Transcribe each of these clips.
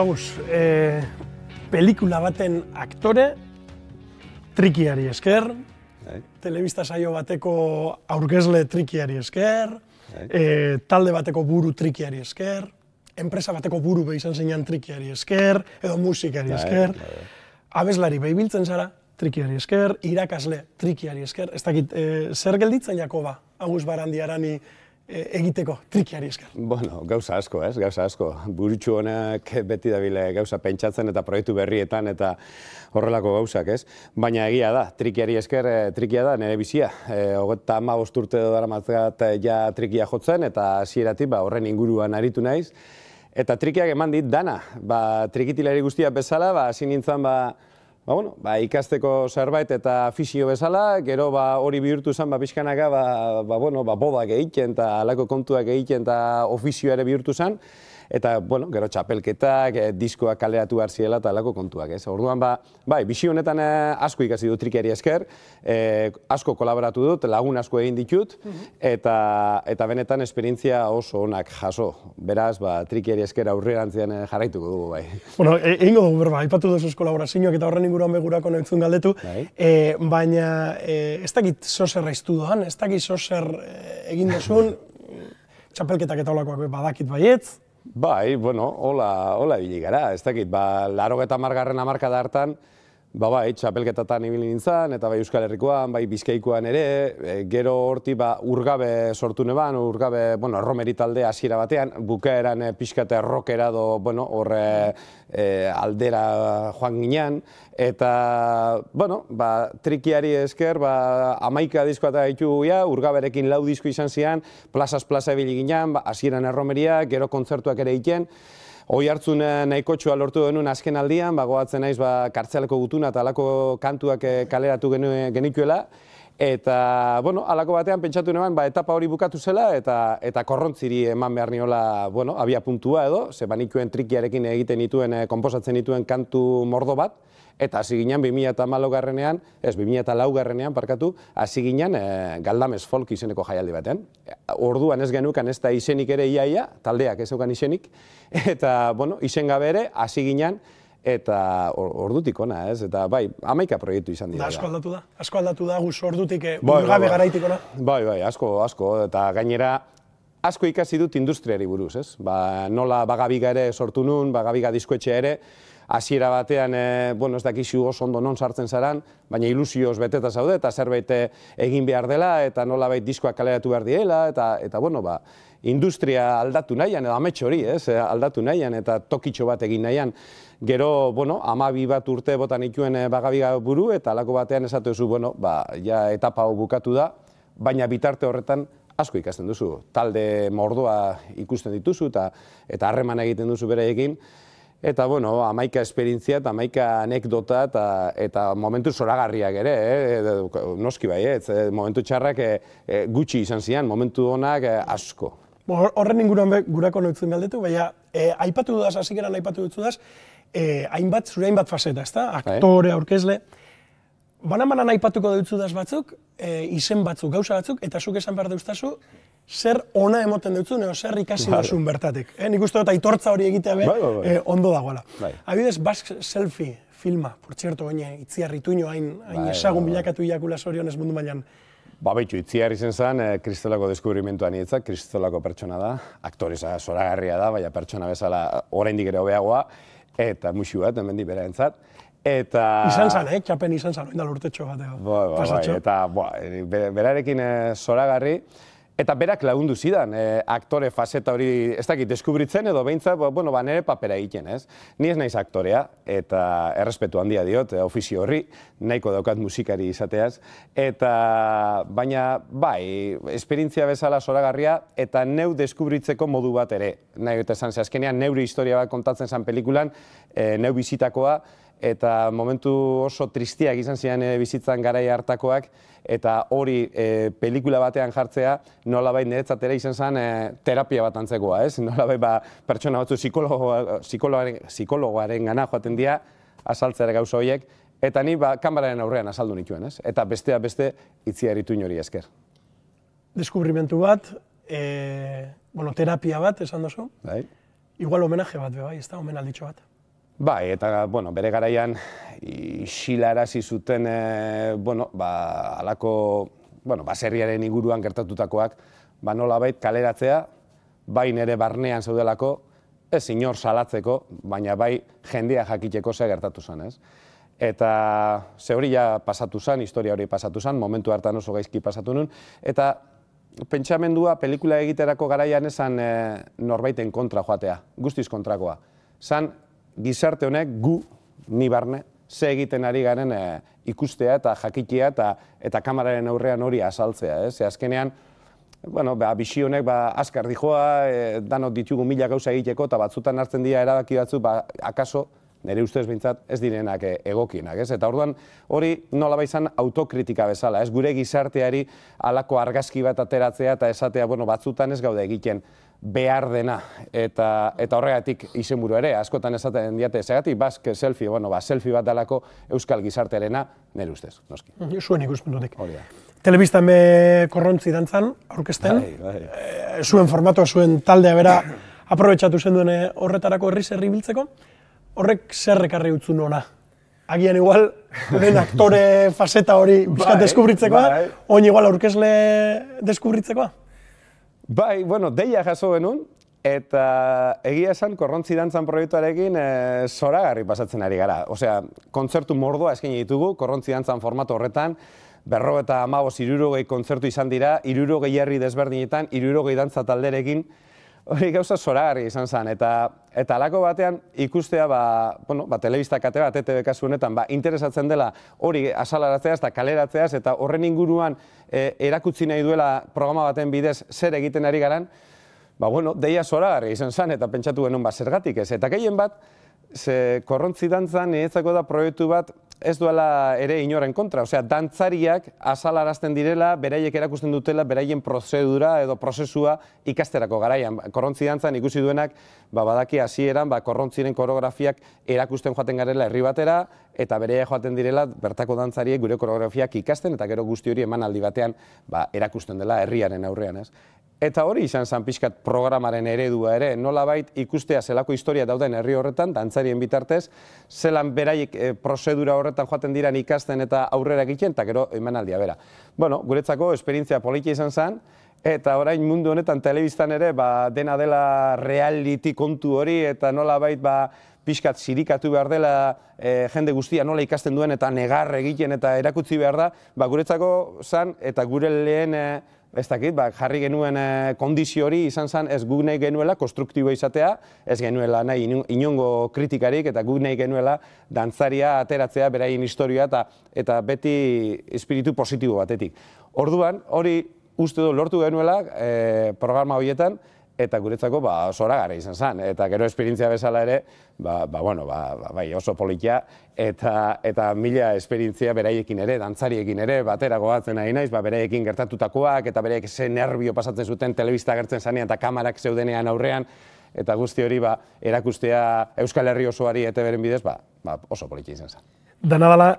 Agus, pelikula baten aktore, trikiari esker, telebista saio bateko aurkezle trikiari esker, talde bateko buru trikiari esker, enpresa bateko buru izan zeinan trikiari esker, edo musikari esker, abeslari behibiltzen zara, trikiari esker, irakasle trikiari esker, ez dakit, zer gelditzen Jakoba, Agus Barandiarani egiteko trikiari esker? Bueno, gauza asko, ez? Gauza asko. Burutxu honek beti dabile gauza pentsatzen eta proiektu berrietan eta horrelako gauzak, ez? Baina egia da, trikiari esker, trikia da nire bizia. 35 urte daramatzat ja trikia jotzen eta hasieratik horren inguruan aritu naiz. Eta trikiak eman dit dana. Trikitilari guztia bezala, hasi nintzen ikasteko zerbait eta fisio bezala, gero hori bihurtu zen pixkanaka bodak egiten eta halako kontuak egiten eta ofizio ere bihurtu zen, eta gero txapelketak, diskoak kaleratu behar ziela eta halako kontuak. Orduan bisi honetan asko ikasi dut trikiari esker, asko kolaboratu dut, lagun asko egin ditut, eta benetan esperientzia oso onak jaso. Beraz, trikiari esker aurrerantzian jarraituko dugu bai. Bueno, egingo dugu berba, aipatu duzuz kolaborazioak eta horren inguruan begurako nahitzun galdetu, baina ez dakit zozer raiztu doan, ez dakit zozer egin duzun, txapelketak eta holakoak badakit baietz. Bai, hola ibili gara, ez dakit, 80. hamarkada hartan, txapelketatan ibili nintzen, eta Euskal Herrikoan, Bizkaikoan ere, gero horti urgabe sortu neban, urgabe, erromeri talde hasiera batean, bukaeran pixkate rockera do, horre aldera joan ginen, eta, trikiari esker, 11 diskoa eta ditu urgaberekin 4 disko izan zian, plazaz plaza ibili ginen, hasieran erromeria, gero kontzertuak ere egiten. Hoi hartzun nahikotxoa lortu denuen azken aldian, goatzen naiz kartzelako gutuna eta halako kantuak kaleratu genituela, eta, halako batean pentsatu neban, etapa hori bukatu zela, eta korrontziri eman behar niola, abia puntua edo, ze banikuen trikiarekin egiten nituen, konposatzen nituen kantu mordo bat, eta hasi ginen 2004-garrenean, ez, 2004-garrenean, hasi ginen Galdames Folk izeneko jaialdi batean. Orduan ez genukan ez da izenik ere iaia, taldeak ez eukan izenik, eta, izen gabe ere, hasi ginen, eta ordutik ona, ez, eta 11 proiektu izan dira. Asko aldatu da, Agus, ordutik gabe garaitik ona? Bai, asko, eta gainera, asko ikasi dut industriari buruz, ez? Nola Bagabiga ere sortu nun, Bagabiga diskoetxea ere, hasiera batean, ez dakizu oso ondo non sartzen zaran, baina ilusioz beteta zaude, eta zerbait egin behar dela, eta nolabait diskoak kaleratu behar diela, eta, industria aldatu nahian, edo amets hori, aldatu nahian, eta tokitxo bat egin nahian. Gero, 12 bat urte botan ituen Bagabiga buru, eta halako batean esatu duzu, ja etapa hau bukatu da, baina bitarte horretan asko ikasten duzu. Talde mordoa ikusten dituzu, eta harreman egiten duzu bereekin. Eta, 11 esperientzia eta 11 anekdota eta momentu zoragarriak ere, noski bai, momentu txarrak gutxi izan zian, momentu onak asko. Horren inguruan gurako noitzen galdetu, baina aipatu dudaz, hasikeran aipatu dudaz, zure hainbat faseta, ezta? Aktore, aurkezle. Banan aipatuko dutudaz batzuk, izen batzuk, gauza batzuk, eta zuk esan behar deutzazu, zer ona emoten dutzun, edo zer ikasi duzun bertatik. Nik uste dut aitortza hori egitea ondo dagoela. Adibidez, Basque Selfie filma, por txerto, Itziar Ituño hain ezagun bilakatu jakula zorionez mundu mailan. Baitu, Itziar izen zen, kristolako deskubrimentuan nietzak, kristolako pertsona da, aktoreza zoragarria da, baina pertsona bezala oraindik ere hobeagoa, eta musu bat, hemendik bera entzat. Izan zen, txapen izan zen, oindal urtetxo bat, pasatxo. Eta berarekin zoragarri, eta berak lagundu zidan, aktore faseta hori, ez dakit, deskubritzen edo behintzat, nire papera egiten, ez? Ni ez naiz aktorea, eta errespetu handia diot, ofizio horri, nahiko daukat musikari izateaz, eta baina, esperientzia bezala zoragarria, eta neu deskubritzeko modu bat ere. Nahi eta esan, azkenean neure historia bat kontatzen zen pelikulan, neu bizitakoa, eta momentu oso tristiak izan ziren bizitzan garai hartakoak, eta hori pelikula batean jartzea, nolabait niretzat ere izan zen terapia bat antzekoa, ez? Nolabait pertsona batzu psikologoaren gana joaten dira, azaltzea gauza horiek, eta ni kameraren aurrean azaldu nituen, ez? Eta besteak beste Itziar Ituño hori esker. Deskubrimentu bat, terapia bat, esan duzu. igual homenaje bat, bai, ez da, omenalditxo bat. Bai, eta, bueno, bere garaian isilarazi zuten, alako, baserriaren inguruan gertatutakoak, nolabait kaleratzea, bai nere barnean zeudelako, ez inor salatzeko, baina bai jendea jakiteko ze gertatu zen, ez? Eta ze hori ja pasatu zen, historia hori pasatu zen, momentu hartan oso gaizki pasatu nun, eta pentsamendua pelikula egiterako garaian esan norbaiten kontra joatea, guztiz kontrakoa. Zan gizarte honek ni barne, ze egiten ari garen ikustea eta jakitea eta kameraren aurrean hori azaltzea, ez? Azkenean, bixi honek azkar dijoa, danok ditugu mila gauza egiteko, eta batzutan hartzen dira erabaki batzu, akaso, nire ustez behintzat, ez direnak egokienak, ez? Eta orduan hori nolabait izan autokritika bezala, ez? Gure gizarteari halako argazki bat ateratzea eta esatea, batzutan ez gaude egiten behar dena, eta horregatik izenburu ere, askotan esaten diate, segatik bazke selfie, selfie bat dalako euskal gizartearena, nire ustez, noski. Zuen ikuspuntutik. Telebistan be korrontzi dantzan, aurkezten, zuen formatua, zuen taldea bera, aprobetxatu zen duen horretarako herri biltzeko, horrek zer ekarri utzun ona? Agian igual, den aktore faseta hori bizkat deskubritzekoa, oin igual aurkezle deskubritzekoa? Bai, deia jaso genuen, eta egia esan korrontzi dantzan proiektuarekin zoragarri pasatzen ari gara. Osea, kontzertu mordoa eskaini ditugu, korrontzi dantzan formatu horretan, 55 kontzertu izan dira, 60 herri desberdinetan, 60 dantza talderekin, hori gauza zoragarri izan zen, eta alako batean ikustea, telebista kate bat, ETV kasu honetan, interesatzen dela hori azalarratzeaz eta kaleratzeaz, eta horren inguruan erakutsi nahi duela programa baten bidez zer egiten ari garan, deia zoragarri izan zen, eta pentsatu genuen zergatik ez. Eta gehien bat, ze korrontzi dantzan niretzako da proiektu bat ez duela ere inoren kontra. Osea, dantzariak azalarazten direla, beraiek erakusten dutela, beraien prozedura edo prozesua ikasterako garaian. Korrontzi dantzan ikusi duenak, badaki hasieran, korrontziren koreografiak erakusten joaten garela herri batera, eta bereia joaten direla, bertako dantzariek gure koreografiak ikasten, eta gero guzti hori emanaldi batean erakusten dela herriaren aurrean, ez? Eta hori izan zen pixkat programaren eredua ere, nolabait ikustea zelako historia dauden herri horretan, dantzarien bitartez, zelan beraiek prozedura horretan joaten diran ikasten eta aurrera egiten, eta gero emanaldia bera. Guretzako esperientzia politia izan zen, eta orain mundu honetan telebistan ere dena dela reality kontu hori, eta nolabait pixkat zirikatu behar dela jende guztia nola ikasten duen eta negar egiten eta erakutsi behar da, guretzako zen eta gure lehen ez dakit, jarri genuen kondizio hori izan zen ez guk nahi genuela konstruktibo izatea, ez genuela nahi inongo kritikarik eta guk nahi genuela dantzaria ateratzea beraien historia eta beti espiritu positibo batetik. Orduan, hori uste du lortu genuela programa horietan, eta guretzako zoragarri izan zen, eta gero esperientzia bezala ere, oso politia, eta mila esperientzia beraiekin ere, dantzariekin ere, batera gogatzen nahi naiz, beraiekin gertatutakoak, eta beraiek ze nervio pasatzen zuten telebista gertzen zanean, eta kamarak zeudenean aurrean, eta guzti hori erakustea Euskal Herri osoari ETV-ren bidez, oso politia izan zen. Dana dela,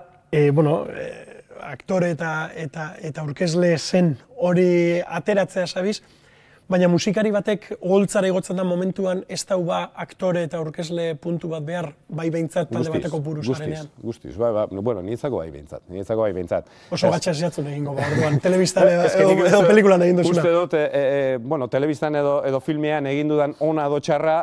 aktore eta aurkezle zen hori ateratzea sabiz, baina musikari batek oholtzara igotzen da momentuan ez dau aktore eta aurkezle puntu bat behar, bai behintzat talde bateko buruzarenean. Guztiz, niretzako bai behintzat. Oso gatxas jatzun egingo, orduan, telebistan edo pelikulan egin duzuna. Uste dut, telebistan edo filmean egin dudan ona edo txarra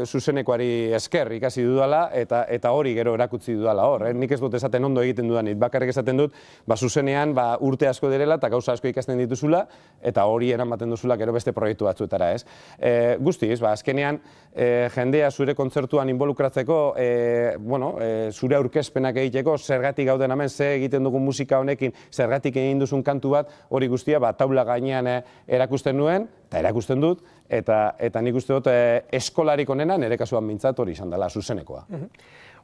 zuzenekoari esker ikasi dudala, eta hori gero erakutsi dudala hor. Nik ez dut esaten ondo egiten dudanit, bakarrik esaten dut, zuzenean urte asko direla eta gauza asko ikasten dituzula, eta hori eramaten duzula gero beste proiektu batzuetara, ez. Guztiz, azkenean, jendea zure kontzertuan involukratzeko, zure aurkezpenak egiteko, zergatik gauden hemen, ze egiten dugun musika honekin, zergatik egin duzun kantu bat, hori guztia, taula gainean erakusten nuen, eta erakusten dut, eta nik uste dut eskolarik onena, nire kasuan mintzat hori izan dela, zuzenekoa.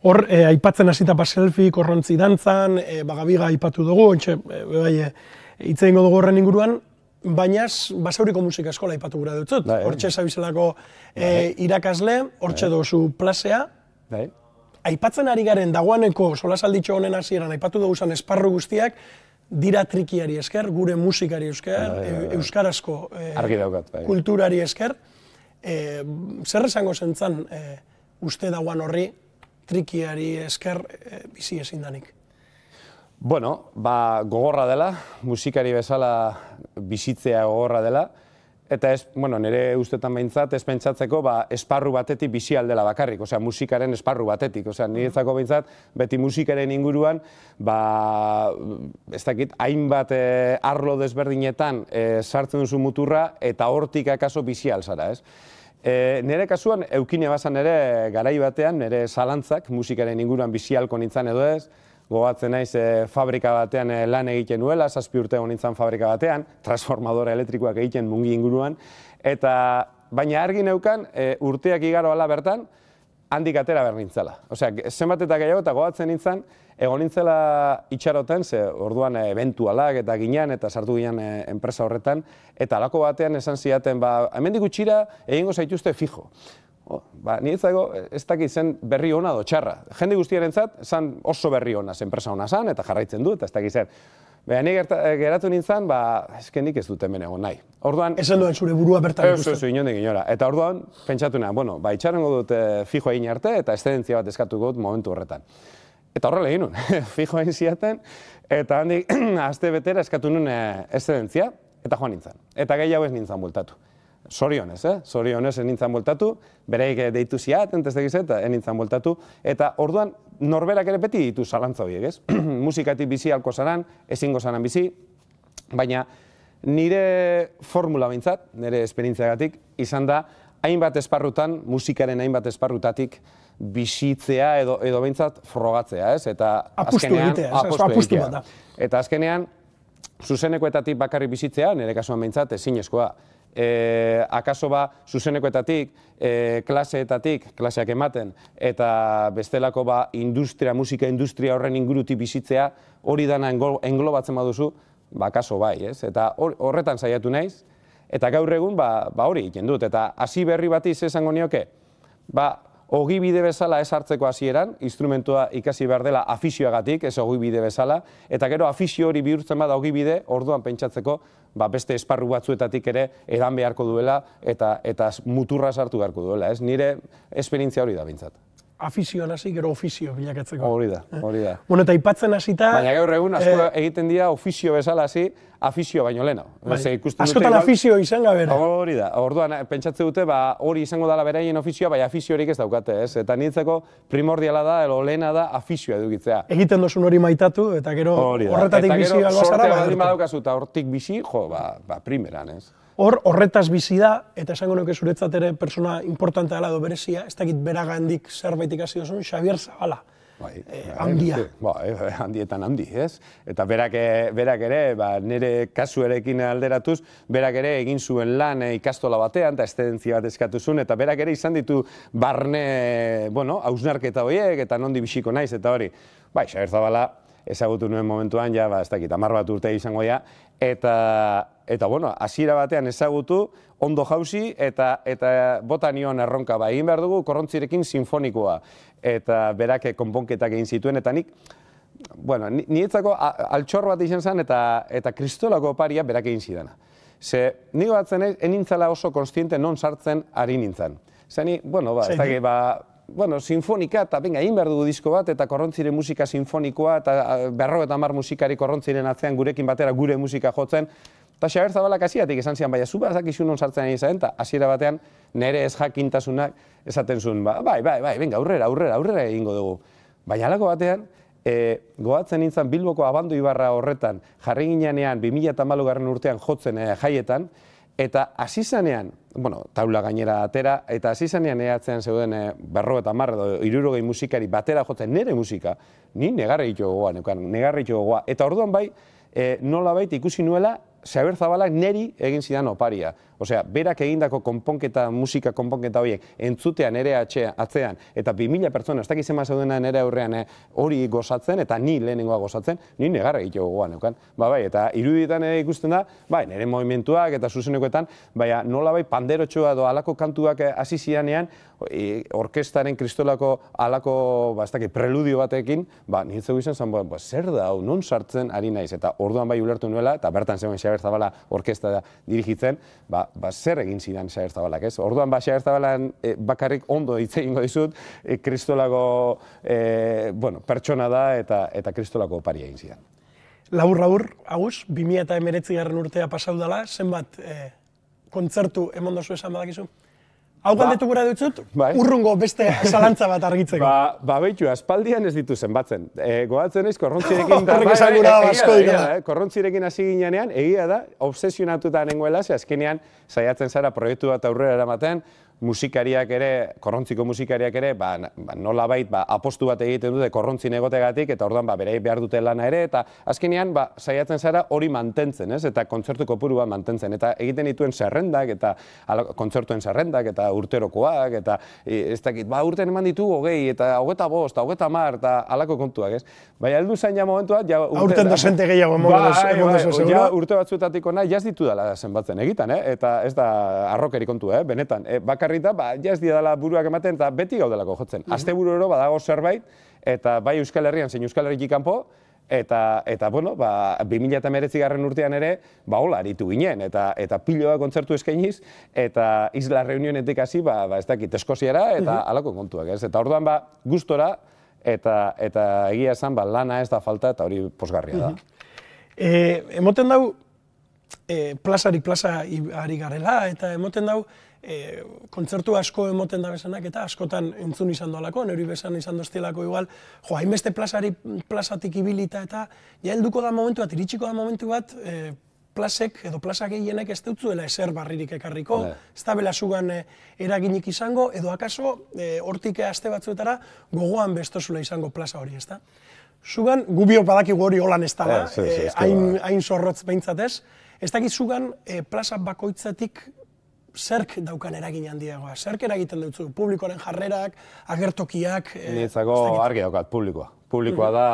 Hor, aipatzen hasita selfie, korrontzi dantzan, Bagabiga aipatu dugu, hitz egingo dugu horren inguruan, baina Basauriko musika eskola aipatu gura dutzut. Hortxe zabizelako irakasle, hortxe dozu plasea. Aipatzen ari garen dagoaneko solasalditxo honen hasieran aipatu dugu zen esparru guztiak, dira trikiari esker, gure musikari esker, euskarazko kulturari esker. Zer esango zentzan uste dauan horri, trikiari esker bizi ezin danik? Bueno, gogorra dela, musikari bezala bizitzea gogorra dela, eta nire ustetan behintzat, ez pentsatzeko esparru batetik bizi aldela bakarrik, osea, musikaren esparru batetik, osea, niretzako behintzat, beti musikaren inguruan, ez dakit, hainbat arlo desberdinetan sartzen duzu muturra, eta hortik akaso bizi alzara, ez? Nire kasuan, eukine bazan ere, garai batean, nire zalantzak, musikaren inguruan bizi alko nintzen edo ez, gogatzen naiz fabrika batean lan egiten nuela, 7 urte egon nintzen fabrika batean, transformadora elektrikoak egiten mungi inguruan, baina argi neukan urteak igaro ala bertan, handik atera behar nintzela. Osea, zenbat eta gehiago eta gogatzen nintzen, egon nintzela itxaroten, ze orduan eventualak eta ginean, eta sartu ginean enpresa horretan, eta alako batean esan zidaten, hemendik gutxira egingo zaituzte fijo. Niretzako ez dakit zen berri ona do txarra. Jende guztiarentzat zen oso berri ona, enpresa ona zen, eta jarraitzen du, eta ez dakit zen. Ni geratu nintzen, nik ez dut hemen egon nahi. Esan duen zure burua bertan ikusten. Ez, inondik inora. Eta orduan, pentsatu nahi, itxarongo dut fijo egin arte, eta eszedentzia bat eskatuko dut momentu horretan. Eta horrela egin nun, fijo egin ziaten, eta handik aste betera eskatu nun eszedentzia, eta joan nintzen. Eta gehiago ez nintzen bultatu. Zorionez, zorionez ez nintzen bultatu, bereik deitu ziaten, ez nintzen bultatu, eta orduan norberak ere beti ditu zalantza horiek, ez? Musikatik bizi alko zaran, ezingo zaran bizi, baina nire formula behintzat, nire esperientziagatik, izan da, hainbat esparrutan, musikaren hainbat esparrutatik bizitzea edo behintzat frogatzea, ez? Eta apustu egitea, apustu bat da. Eta azkenean, zuzenekoetatik bakarrik bizitzea, nire kasuan behintzat, ezinezkoa. Akaso zuzenekoetatik, klaseetatik, klaseak ematen, eta bestelako musika industria horren ingurutik bizitzea, hori dana englobatzen baduzu, akaso bai, ez? Eta horretan saiatu naiz, eta gaur egun hori egiten dut, eta hasi berri batiz esango nioke, ogibide bezala ez hartzeko hasieran, instrumentua ikasi behar dela afizioagatik, ez ogibide bezala, eta gero afizio hori bihurtzen bada ogibide, orduan pentsatzeko, beste esparru batzuetatik ere edan beharko duela eta muturra sartu beharko duela, ez? Nire esperientzia hori da bintzat. Afizioan hasi, gero ofizio bilakatzeko. Hori da. Bueno, eta aipatzen hasita... Baina gaur egun, asko egiten dira ofizio bezala hasi, afizio baino lehena. Askotan afizio izan gabera. Hori da. Orduan, pentsatze dute, hori izango dela beraien ofizioa, bai afiziorik ez daukate, ez? Eta nintzeko primordiala da, lehena da, afizioa edukitzea. Egiten duzun hori maitatu, eta gero horretatik bizi albazara... Eta gero, sortea baldin badaukazu, eta hortik bizi, primeran, ez? Horretaz bizi da, eta esango nuke zuretzat ere persona importantea dela edo berezia, ez dakit beragandik zerbait ikasi duzun, Xabier Zabala. Handia. Handietan handi, ez? Eta berak ere, nire kasuarekin alderatuz, berak ere egin zuen lan ikastola batean, eta eszedentzia bat eskatu zuen, eta berak ere izan ditu barne, hausnarketa horiek, eta nondi bisiko naiz, eta hori. Xabier Zabala, ezagutu nuen momentuan, ez dakit, 10 bat urte izango ja, eta hasiera batean ezagutu, ondo jauzi, eta bota nion erronka, egin behar dugu korrontzirekin sinfonikoa, eta berak konponketak egin zituen, eta nik, niretzako altxor bat izan zen, eta kristolako oparia berak egin zidana. Ze, nire batzen enintzala oso konstiente non sartzen ari nintzen. Zeni, ez dakit, sinfonika, eta egin behar dugu disko bat, eta korrontziren musika sinfonikoa, eta 50 musikari korrontziren atzean gurekin batera gure musika jotzen, eta Xabier Zabalak hasieratik esan zian, zu bazakizu non sartzen ari izan, eta hasiera batean nire ez jakintasunak esaten zuen, venga, aurrera egingo dugu. Baina halako batean, goatzen nintzen Bilboko Abando Ibarra horretan, jarri ginean 2014 urtean jotzen jaietan, eta hasi zanean, taula gainera atera, eta hasi zanean ehatzean zeuden 50 edo 60 musikari batera jotzen nire musika, ni negarri ito gogoa. Eta orduan nolabait ikusi nuela, Xabier Zabalak neri egin zidan oparia. Osea, berak egindako musika konponketa horiek entzutean nere atzean, eta 2000 pertsona, ez dakiz ema zeudena nere aurrean hori gozatzen, eta ni lehenengoa gozatzen, ni negarra egiteko gogoan neukan. Eta irudietan ere ikusten da, nire movimentuak eta zuzenekoetan, nolabait panderotxoa edo alako kantuak hasi zidanean, orkestaren kristolako alako preludio batekin, nintzeko izan zen, zer da, non sartzen ari naiz, eta orduan ulertu nuela, eta bertan zegoen Xabier Xabier Zabala orkestra dirigitzen, zer egin zidan Xabier Zabalak, ez? Orduan, Xabier Zabalan bakarrik ondo hitz egingo dizut, kristolako pertsona da eta kristolako opari egin zidan. Labur, Agus, 2019 urtea pasau dela, zenbat kontzertu emon dozu esan badakizu? Hau galdetu gura dutzut, urrungo beste zalantza bat argitzeko. Behitu, aspaldian ez ditu zenbatzen. Goatzen ez, korrontzirekin hasi ginean, egia da, obsesionatuta nengoela, azkenean saiatzen zara proiektu bat aurrera eramaten, musikariak ere, korrontziko musikariak ere, nolabait apostu bat egiten dute korrontzin egotegatik, eta orduan berei behar dute lana ere, eta azkenean saiatzen zara hori mantentzen, eta kontzertu kopuru bat mantentzen, eta egiten dituen zerrendak, eta kontzertuen zerrendak, eta urterokoak, eta ez dakit, urten eman ditu 20, eta 25, 50, eta alako kontuak, ez? Baina heldu zain ja momentua, aurten dozente gehiago emongo duzu, seguro? Urte batzuetatik ona, jaz ditu dela zenbatzen egiten, eta ez da arrokeri kontu, benetan. Bakarrita, jaz didala buruak ematen, eta beti gaudelako jotzen. Asteburu ero badago zerbait, eta bai Euskal Herrian, zein Euskal Herritik kanpo, eta 2019 urtean ere, hola, aritu ginen, eta piloa kontzertu eskainiz, eta Isla Reunionetik hasi, ez dakit, Eskoziara, eta alako kontuak, ez? Eta orduan, gustora, eta egia esan, lana ez da falta, eta hori posgarria da. Emoten dau, plazarik plaza ari garela, eta emoten dau, kontzertu asko emoten da bezanak, eta askotan entzun izan doalako, nori bezan izan doztielako igual, hainbeste plazatik ibilita, eta helduko da momentu bat, iritsiko da momentu bat, plazek edo plaza gehienek ez dutzuela ezer barririk ekarriko, ez da bela zugan eraginik izango, edo akaso hortik aste batzuetara gogoan bestozula izango plaza hori, ez da? Zugan, gubio badakigu hori holan ez dala, hain zorrotz behintzatez, ez dakit zugan plaza bakoitzatik zerk daukan eragin handiagoa, zerk eragiten dutzu, publikoaren jarrerak, agertokiak... Niretzako argi daukat, publikoa. Publikoa da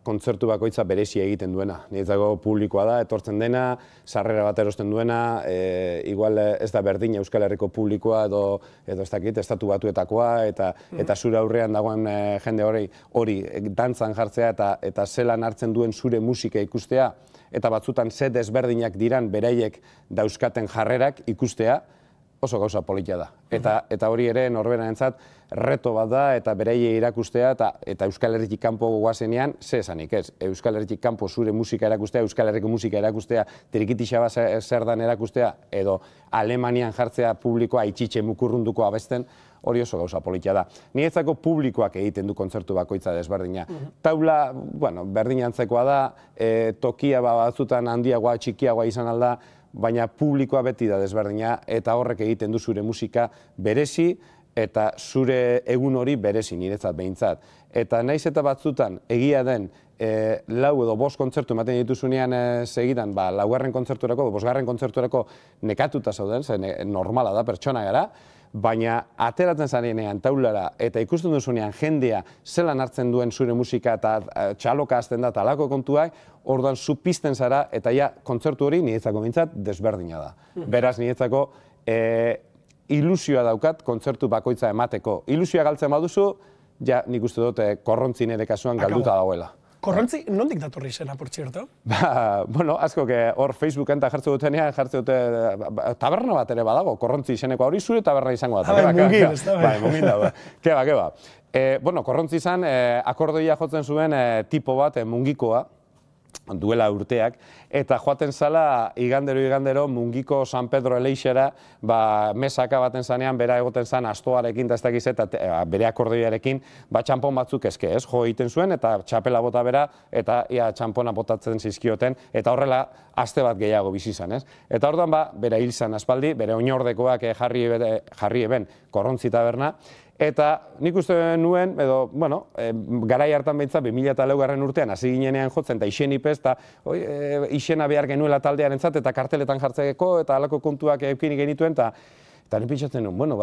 kontzertu bakoitza berezia egiten duena. Niretzako publikoa da, etortzen dena, sarrera bat erosten duena, igual ez da berdin Euskal Herriko publikoa edo ez dakit, estatu batuetakoa, eta zure aurrean dagoen jende hori dantzan jartzea eta zelan hartzen duen zure musika ikustea, eta batzutan ze desberdinak diran beraiek dauzkaten jarrerak ikustea, oso gauza politia da. Eta hori ere norberanentzat reto bat da, eta bereie irakustea, eta Euskal Herritik kanpo goazenean, ze esanik ez. Euskal Herritik kanpo zure musika erakustea, Euskal Herriko musika erakustea, trikitixa bat zer dan erakustea, edo Alemanian jartzea publikoa itxitxe mukurrunduko abesten, hori oso gauza politia da. Niretzako publikoak egiten du kontzertu bakoitza desberdina. Taula, berdinantzekoa da, tokia batzutan handiagoa, txikiagoa izan alda, baina publikoa beti da desberdina, eta horrek egiten du zure musika berezi, eta zure egun hori berezi niretzat behintzat. Eta naiz eta batzutan egia den 4 edo 5 kontzertu ematen dituzunean segidan, laugarren kontzerturako, 5. kontzerturako nekatuta zauden, normala da, pertsona gara, baina ateratzen zarenean taulara eta ikusten duzunean jendea zelan hartzen duen zure musika eta txaloka hasten da talako kontuak, orduan zu pizten zara eta kontzertu hori niretzako behintzat desberdina da. Beraz niretzako ilusioa daukat kontzertu bakoitza emateko. Ilusioa galtzen baduzu, nik uste dut korrontzin ere kasuan galduta dagoela. Korrontzi, nondik datorri izena, por txerto? Bueno, asko, hor Facebooken eta jartze dutenean, taberna bat ere badago, korrontzi izeneko hori zure taberna izango da. Mungin, ez da. Mungin da, keba. Bueno, korrontzi izan, akordoia jotzen zuen tipo bat, mungikoa, duela urteak, eta joaten zala igandero Mungiko San Pedro Eleixera, mesaka baten zanean, bera egoten zan astoarekin, eta ez dakiz, eta bere akordoiarekin, txampon batzuk eske, ez, jo egiten zuen, eta txapela bota bera, eta txampona botatzen zizkioten, eta horrela, aste bat gehiago bizi izan, ez? Eta orduan, bera hil zan aspaldi, bere oinordekoak jarri eben korrontzi taberna, eta nik uste nuen, edo, bueno, garai hartan behintzat, 2004 urtean, hasi ginenean jotzen, eta ixen ipez, eta ixena behar genuela taldearentzat, eta karteletan jartzeko, eta halako kontuak eukini genituen, eta ni pentsatzen nuen, bueno,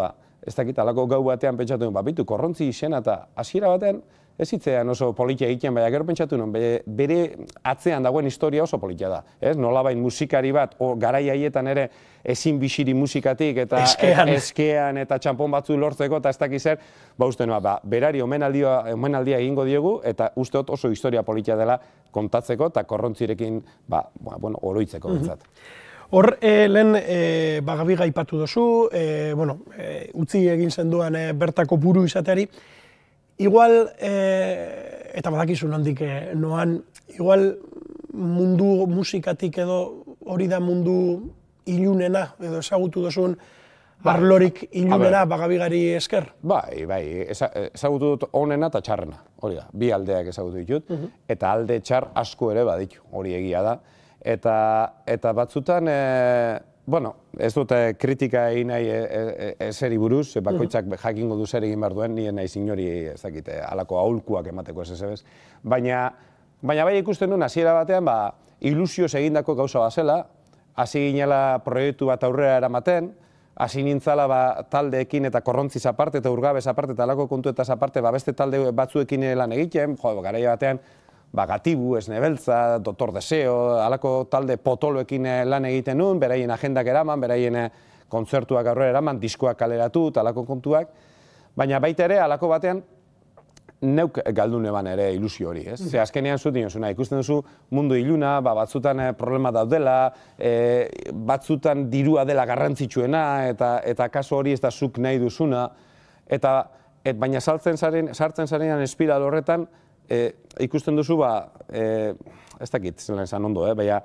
ez dakit, halako gau batean pentsatzen nuen, bitu, korrontzi ixena, eta hasiera batean, ez hitzean oso politia egiten, baina gero pentsatu nuen, bere atzean dagoen historia oso politia da. Nolabait musikari bat, garai haietan ere ezin bisiri musikatik, eta eskean eta txanpon batzu lortzeko, eta ez dakiz zer, uste nuen, berari omenaldia egingo diogu, eta uste dut oso historia politia dela kontatzeko, eta korrontzirekin, oroitzeko bentzat. Hor, lehen Gabiga aipatu duzu, utzi egin zenduan bertako buru izateari, igual, eta badakizu nondik noan, igual mundu musikatik edo hori da mundu ilunena, edo ezagutu duzun arlorik ilunena Bagabigari esker? Bai, ezagutu dut onena eta txarrena, hori da, bi aldeak ezagutu ditut, eta alde txar asko ere baditu, hori egia da. Eta batzutan, ez dute kritika egin nahi eseri buruz, bakoitzak jakingo du zer egin behar duen, nien nahi zinori ez dakite, alako aholkuak emateko ez. Baina bai ikusten duen, hasiera batean, ilusioz egindako gauza bat zela, hasi ginela proiektu bat aurrera eramaten, hasi nintzala taldeekin eta korrontziz aparte, eta urgabez aparte, eta alako kontuetaz aparte, beste talde batzuekin lan egiten, garaia batean, Gatibu, Esnebeltza, Doktor Deseo, alako talde potoloekin lan egiten nuen, beraien agendak eraman, beraien kontzertuak aurrera eraman, diskoak kaleratu eta alako kontuak. Baina baita ere, alako batean, neuk galdu neban ere ilusio hori, ez? Ze azkenean zut dinosuna, ikusten duzu mundu iluna, batzutan problema daudela, batzutan dirua dela garrantzitsuena, eta kaso hori ez da zuk nahi duzuna, baina sartzen zarenean espiral horretan, ikusten duzu, ez dakit, zelen esan ondo, baina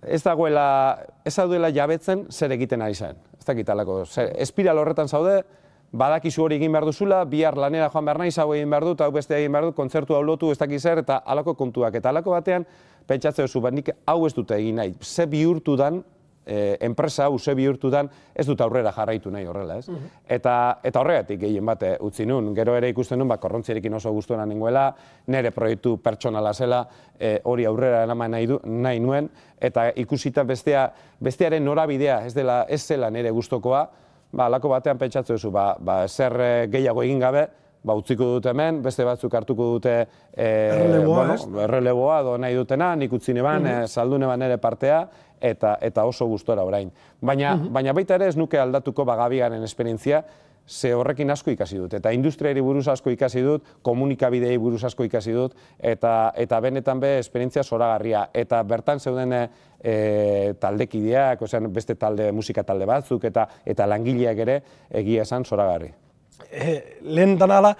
ez daudela jabetzen zer egiten ari zen. Ez dakit alako, espiral horretan zaude, badakizu hori egin behar duzula, bihar lanera joan behar naiz, hau egin behar dut, hau beste egin behar dut, kontzertu hau lotu, ez dakit zer, eta alako kontuak. Eta alako batean, pentsatzen duzu, nik hau ez dute egin nahi, ze bihurtu dan, enpresa hau ze bihurtu dan, ez dut aurrera jarraitu nahi horrela, ez? Eta horregatik gehien bat utzi nun, gero ere ikusten nun, korrontzierekin oso guztuena ninguela, nire proiektu pertsonala zela, hori aurrera eraman nahi nuen, eta ikusita bestearen norabidea ez zela nire gustokoa, alako batean pentsatzen duzu, zer gehiago egin gabe, utziko dut hemen, beste batzuk hartuko dute erreleboa, nahi dutena, nik utzi neban, saldu neban nire partea, eta oso gustora orain. Baina baita ere ez nuke aldatuko Bagabigaren esperientzia, ze horrekin asko ikasi dut, eta industriari buruz asko ikasi dut, komunikabidei buruz asko ikasi dut, eta benetan esperientzia zoragarria, eta bertan zeuden taldekideak, beste musika talde batzuk, eta langileak ere egia esan zoragarri. Lehen danala,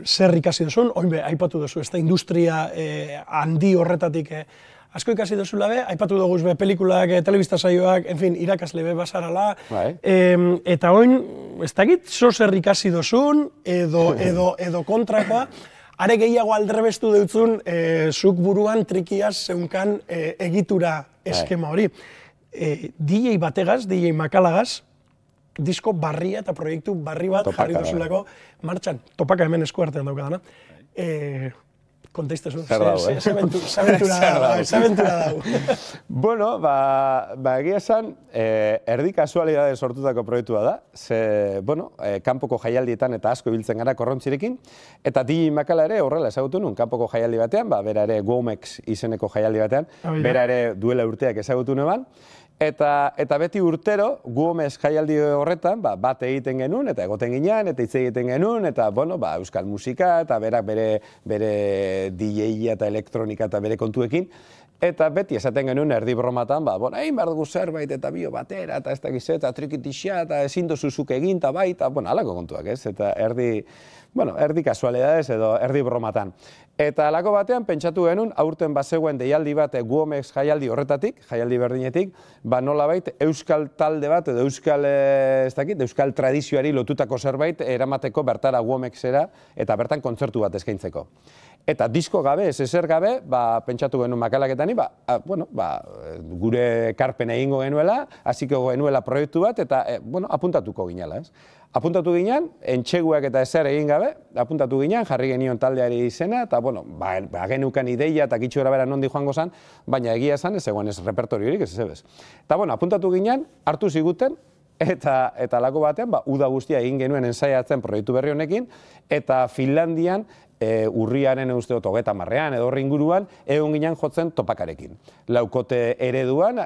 zer ikasi duzun, aipatu duzu, ez da industria handi horretatik asko ikasi duzula be, aipatu duguz be pelikulak, telebista saioak, irakasle be basarala, eta oin, ez dakit, zer ikasi duzun, edo kontrakoa, are gehiago aldrebestu deutzun, zuk buruan trikiaz zeunkan egitura eskema hori. DJ bategaz, DJ makalagaz, disko barria eta proiektu barri bat jarri duzulako martxan. Topaka hemen eskuartean daukadana. Konteistasun, ze aventura dau. Bueno, egia esan, erdi kasualidade sortutako proiektua da. Kanpoko jaialdietan eta asko ibiltzen gara korrontzirekin. Eta DJ Makala ere horrela ezagutu nun, kanpoko jaialdi batean, bera ere Womex izeneko jaialdi batean, bera ere duela urteak ezagutu neban. Eta beti urtero, Womex jaialdi horretan, bat egiten genuen, eta egoten ginean, eta hitz egiten genuen, eta euskal musika, eta berak bere DJ-a eta elektronika eta bere kontuekin, eta beti esaten genuen erdi bromatan, egin behar dugu zerbait, eta bio batera, eta ez dakiz, eta trikitixia, eta ezin dozuzuk egin, eta bai, eta alako kontuak, ez? Eta erdi kasualidades edo erdi bromatan. Eta alako batean, pentsatu genuen, aurten bazegoen deialdi bat Womex jaialdi horretatik, jaialdi berdinetik, nolabait euskal talde bat edo euskal tradizioari lotutako zerbait eramateko bertara Womexera eta bertan kontzertu bat eskaintzeko. Eta disko gabe, ezer gabe, pentsatu genuen Makalaketani, gure ekarpen egingo genuela, hasiko genuela proiektu bat, eta apuntatuko ginela, ez? Apuntatu ginen, entxeguak eta ezer egin gabe, apuntatu ginen, jarri genion taldeari izena, eta genukan ideia eta gitxo grabera nondi joango zen, baina egia esan ez egon ez repertoriorik ez ebez. Eta apuntatu ginen, hartu ziguten, eta lako batean, uda guztia egin genuen ensaiatzen proiektu berri honekin, eta Finlandian, urriaren usteot 30ean edo horri inguruan, egon ginen jotzen topakarekin. Laukote ereduan,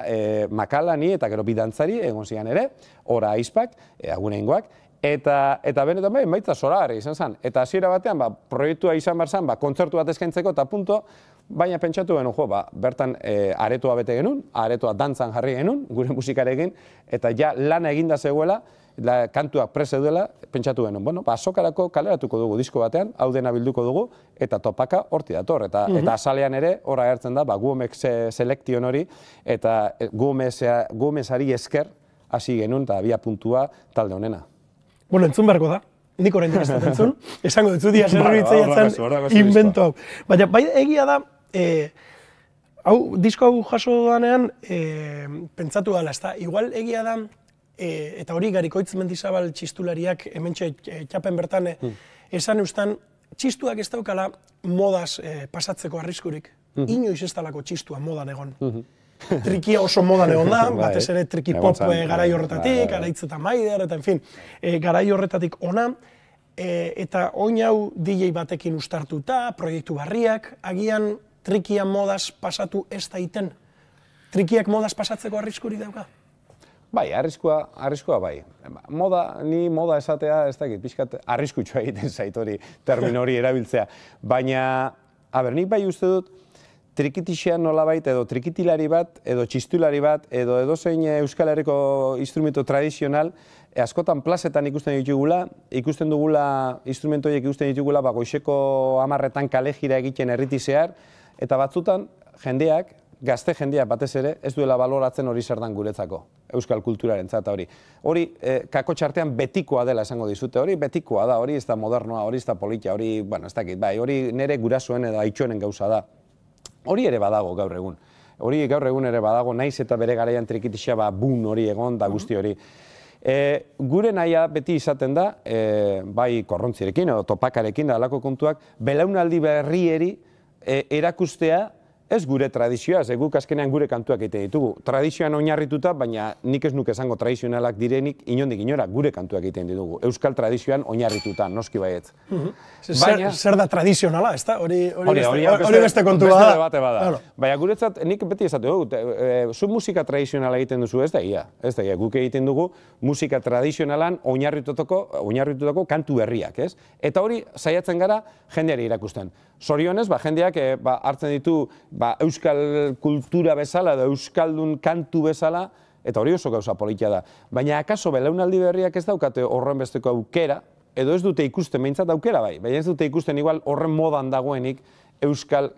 makalani eta gero bidantzari, egon zian ere, ora aizpak, aguneingoak, eta benetan baitza zoragarri izan zen. Eta hasiera batean, proiektua izan behar zen, kontzertu bat eskaintzeko eta punto, baina pentsatu genuen, bertan aretoa bete genuen, aretoa dantzan jarri genuen, gure musikarekin, eta ja lana eginda zegoela, kantuak prese duela, pentsatu genuen, azokarako kaleratuko dugu disko batean, hau dena bilduko dugu, eta topaka horti dator. Eta azalean ere, horra agertzen da, Guomek selektion hori, eta Guomesari esker hasi genuen, eta abia puntua talde honena. Bueno, entzun beharko da, nik orain dut entzun, esango dut zudia zerritzaiatzen invento hau. Baina, bai egia da, disko hau jaso danean, pentsatu dela, ez da, igual egia da, eta hori Garikoitz Mendizabal txistulariak hementxe txapen bertan esan eustan, txistuak ez daukala modaz pasatzeko arriskurik. Inoiz ez dalako txistua modan egon. Trikia oso modan egon da, batez ere triki pop garai horretatik, Araitz eta Maider, eta en fin, garai horretatik ona, eta oin hau DJ batekin ustartuta, proiektu barriak, agian trikia modaz pasatu ez daiten. Trikiak modaz pasatzeko arriskurik dauka? Bai, arriskua bai. Ni moda esatea, ez dakit, pixkat arriskutsua egiten zait hori, termino hori erabiltzea. Baina, nik bai uste dut, trikitixean nolabait, edo trikitilari bat, edo txistulari bat, edo edozein Euskal Herriko instrumento tradizional, askotan plazetan ikusten ditugula, instrumento horiek ikusten ditugula, goizeko 10etan kale jira egiten herriti zehar, eta batzutan jendeak, gazte jendeak batez ere, ez duela baloratzen hori zer dan guretzako, euskal kulturaren zata hori. Hori, kakotxartean betikoa dela esango dizute, hori betikoa da, hori ez da modernoa, hori ez da politia, hori, ez dakit, bai, hori nire gurasoen edo aitxonen gauza da. Hori ere badago gaur egun. Hori gaur egun ere badago, naiz eta bere garaian trikitixa bun hori egon da guzti hori. Gure nahia beti izaten da, bai korrontzirekin edo topakarekin da alako kontuak, belaunaldi berrieri erakustea ez gure tradizioa, guk azkenean gure kantuak egiten ditugu. Tradizioan oinarrituta, baina nik ez nuke esango tradizionalak direnik inondik inora gure kantuak egiten ditugu. Euskal tradizioan oinarrituta, noski baietz. Zer da tradizionala, ez da? Hori beste kontua da. Beste debate bada. Baina guretzat, nik beti esate dugu, zu musika tradizionala egiten duzu, ez da ia. Guk egiten dugu musika tradizionalan oinarritutako kantu berriak, ez? Eta hori saiatzen gara jendeari irakusten. Zorionez, jendeak hartzen ditu euskal kultura bezala edo euskaldun kantu bezala, eta hori oso gauza politia da. Baina akaso belaunaldi berriak ez daukate horren besteko aukera, edo ez dute ikusten, behintzat aukera bai, baina ez dute ikusten igual horren modan dagoenik euskal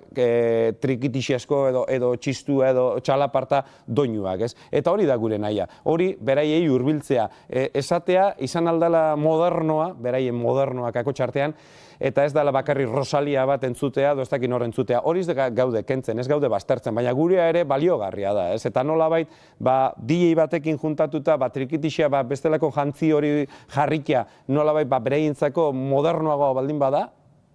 trikitixiasko edo txistu edo txalaparta doinuak, ez? Eta hori da gure nahia. Hori beraiei hurbiltzea, esatea izan aldala modernoa, beraien modernoa kakotxartean, eta ez dela bakarri Rosalia bat entzutea, edo ez dakin hor entzutea. Hori ez gaude kentzen, ez gaude baztertzen, baina gurea ere baliogarria da, ez? Eta nolabait, DJ batekin juntatuta, trikitixea bestelako jantzi hori jarrikia, nolabait beraientzako modernoagoa baldin bada,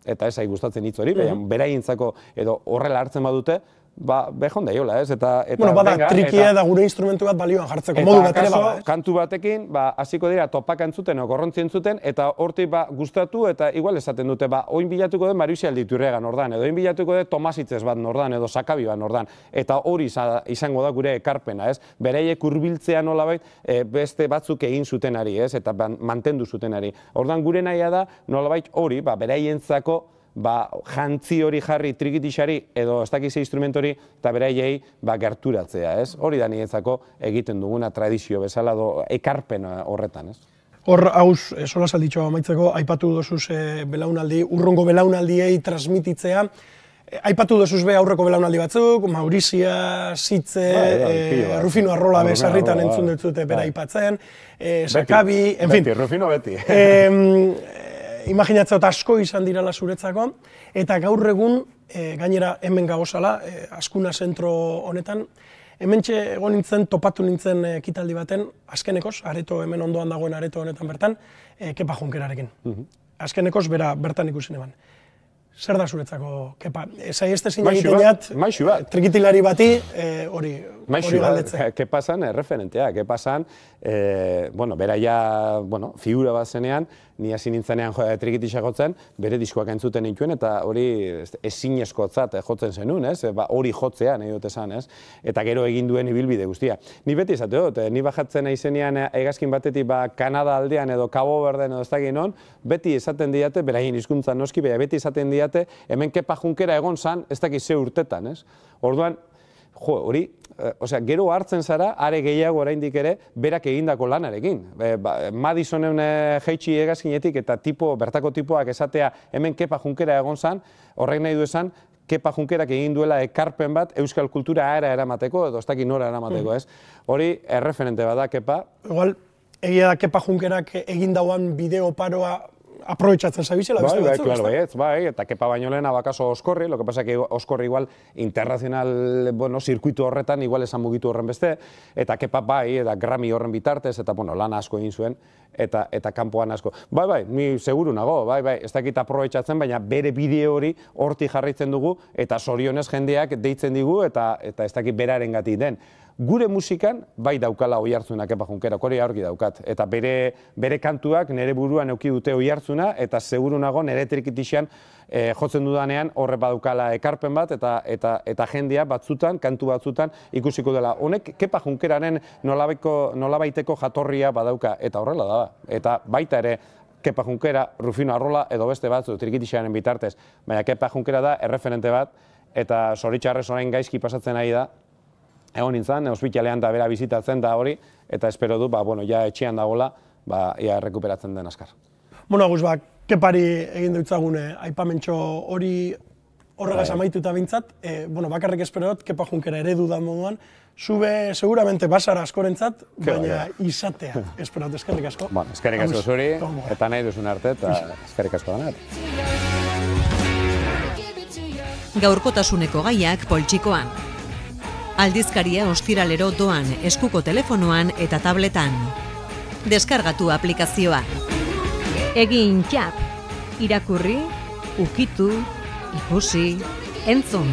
eta ez gustatzen hitz hori, beraientzako edo horrela hartzen badute, behon daiola, ez? Bueno, bada, trikia da gure instrumentu bat balioan jartzeko, modu bat ere bada, ez? Kantu batekin, hasiko dira topak entzuten, korrontzi entzuten, eta hortik gustatu, eta igual esaten dute, oin bilatuko den Mariusi Alditurrega nordan, edo oin bilatuko den Tomasitzez bat nordan, edo Sakabi bat nordan, eta hori izango da gure ekarpena, ez? Bereiek hurbiltzea nolabait, beste batzuk egin zutenari, ez? Eta mantendu zutenari. Ordan gure nahia da, nolabait hori, beraientzako jantzi hori jarri trikitixari edo ez dakize instrumentori eta beraiei gerturatzea, ez? Hori da niretzako egiten duguna tradizio bezala ekarpena horretan, ez? Hor, hauz, sola salditxoa amaitzeko, aipatu dozuz belaunaldi, urrongo belaunaldiei transmititzea, aipatu dozuz aurreko belaunaldi batzuk, Maurizia, Sitze, Rufino Arrola bezarritan entzun dut bera aipatzen, Sakabi, en fin. Beti, Rufino beti. Imaginatzea asko izan dirala zuretzako, eta gaur egun, gainera hemen gagozala, Azkuna zentro honetan, hementxe egon nintzen, topatu nintzen ekitaldi baten, azkenekoz, areto hemen ondoan dagoen areto honetan bertan, Kepa Junkerarekin. Azkenekoz, bertan ikusen eban. Zer da zuretzako, Kepa? Zai ez tezin egiten jat, trikitilari bati, hori, hori galdetzen. Kepasan erreferentea, Kepasan, bera figura bat zenean, ni hasi nintzenean trikitixa jotzen, bere diskoak entzuten nituen, eta hori ezinezkotzat jotzen zenun, hori jotzea, nahi dut esan, eta gero egin duen ibilbide guztia. Ni beti izate dut, ni bajatzen aizenean hegazkin batetik Kanada aldean edo Cabo Verden edo ez da ginon, beti esaten diate, beraien hizkuntzan noski, beti esaten diate, hemen Kepa Junkera egon zan, ez dakiz ze urtetan, Orduan, hori, gero hartzen zara, are gehiago oraindik ere, berak egindako lanarekin. Madisonen jeitsi hegazkinetik eta bertako tipoak esatea hemen Kepa Junkera egon zan, horrek nahi du esan, Kepa Junkerak egin duela ekarpen bat euskal kultura eramateko, edo ez dakit nora eramateko, ez? Hori, erreferente bada, Kepa. Igual, egia da Kepa Junkerak egin dauan bideo paroa aprobetxatzen zabizela, beste batzuk, eta Kepa baino lehena bakaso Oskorri, lo que pasa que Oskorri igual internacional, zirkuitu horretan, igual esan mugitu horren beste, eta Kepa eta Grammy horren bitartez, eta lan asko egin zuen, eta kanpoan asko. Ni seguru nago, ez dakit aprobetxatzen, baina bere bideo hori hortik jarraitzen dugu, eta zorionez jendeak deitzen digu, eta ez dakit beraren gati den. Gure musikan bai daukala oihartzuna Kepa Junkerak, hori aurki daukat. Eta bere kantuak nire buruan eduki dute oihartzuna, eta seguru nago nire trikitixean jotzen dudanean horre badaukala ekarpen bat, eta jendea batzutan, kantu batzutan ikusiko dela. Honek Kepa Junkeraren nolabaiteko jatorria badauka, eta horrela da. Eta baita ere, Kepa Junkera, Rufino Arrola edo beste batzu trikitixearen bitartez. Baina Kepa Junkera da erreferente bat, eta zoritxarrez orain gaizki pasatzen ari da, egon nintzen, ospitalean da bera bizitatzen da hori, eta espero du, ja etxean dagoela, ia rekuperatzen den azkar. Agus, Kepari egin dutzagune aipamentxo hori horregaz amaituta bintzat, bakarrik espero dut, Kepa Junkera eredu da moduan, zube seguramente basara askorentzat, baina izatea, espero dut, eskerrik asko. Eskerrik asko zuri, eta nahi duzun arte, eta eskerrik asko danar. Gaurkotasuneko gaiak poltsikoan. Aldizkaria ostiralero doan eskuko telefonoan eta tabletan. Deskargatu aplikazioa. Egin txap. Irakurri, ukitu, ikusi, entzun.